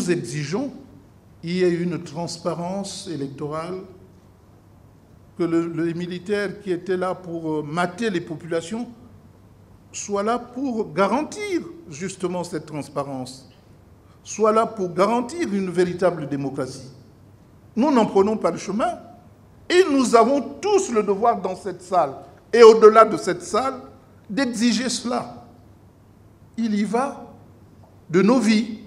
nous exigeons qu'il y ait une transparence électorale, que les militaires qui étaient là pour mater les populations soient là pour garantir justement cette transparence, soient là pour garantir une véritable démocratie. Nous n'en prenons pas le chemin et nous avons tous le devoir dans cette salle et au-delà de cette salle d'exiger cela. Il y va de nos vies,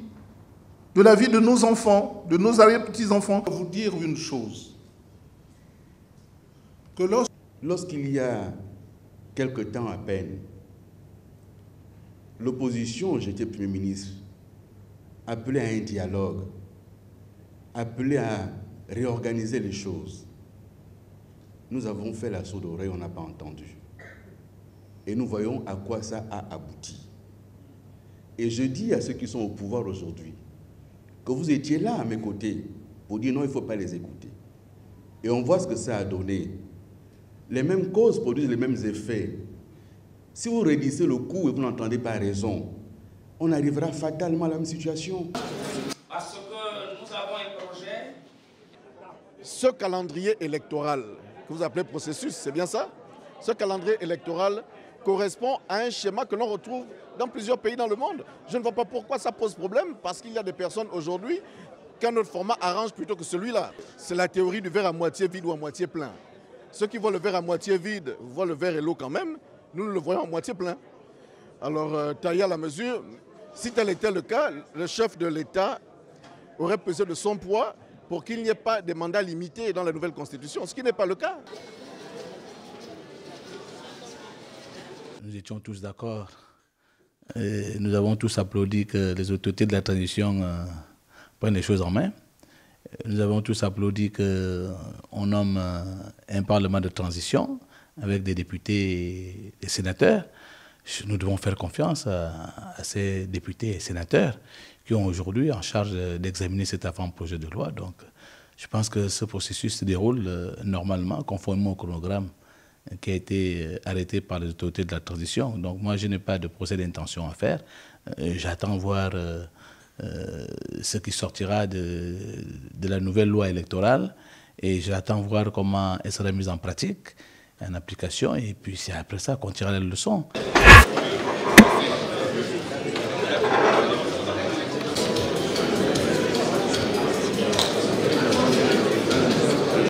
de la vie de nos enfants, de nos arrière-petits-enfants. Je vais vous dire une chose, que lorsqu'il y a quelque temps à peine, l'opposition, j'étais Premier ministre, appelait à un dialogue, appelait à réorganiser les choses. Nous avons fait la sourde oreille, on n'a pas entendu. Et nous voyons à quoi ça a abouti. Et je dis à ceux qui sont au pouvoir aujourd'hui que vous étiez là à mes côtés pour dire non, il ne faut pas les écouter. Et on voit ce que ça a donné. Les mêmes causes produisent les mêmes effets. Si vous réduisez le coût et vous n'entendez pas raison, on arrivera fatalement à la même situation. Parce que nous avons un projet. Ce calendrier électoral que vous appelez processus, c'est bien ça? Ce calendrier électoral correspond à un schéma que l'on retrouve dans plusieurs pays dans le monde. Je ne vois pas pourquoi ça pose problème, parce qu'il y a des personnes aujourd'hui qu'un autre format arrange plutôt que celui-là. C'est la théorie du verre à moitié vide ou à moitié plein. Ceux qui voient le verre à moitié vide voient le verre et l'eau quand même. Nous le voyons à moitié plein. Alors, taillé à la mesure, si tel était le cas, le chef de l'État aurait pesé de son poids pour qu'il n'y ait pas de mandats limités dans la nouvelle Constitution, ce qui n'est pas le cas. Nous étions tous d'accord. Nous avons tous applaudi que les autorités de la transition prennent les choses en main. Nous avons tous applaudi qu'on nomme un parlement de transition avec des députés et des sénateurs. Nous devons faire confiance à ces députés et sénateurs qui ont aujourd'hui en charge d'examiner cet avant-projet de loi. Donc, je pense que ce processus se déroule normalement, conformément au chronogramme qui a été arrêté par les autorités de la transition. Donc, moi, je n'ai pas de procès d'intention à faire. J'attends voir ce qui sortira de la nouvelle loi électorale et j'attends voir comment elle sera mise en pratique, en application, et puis c'est après ça qu'on tirera les leçons.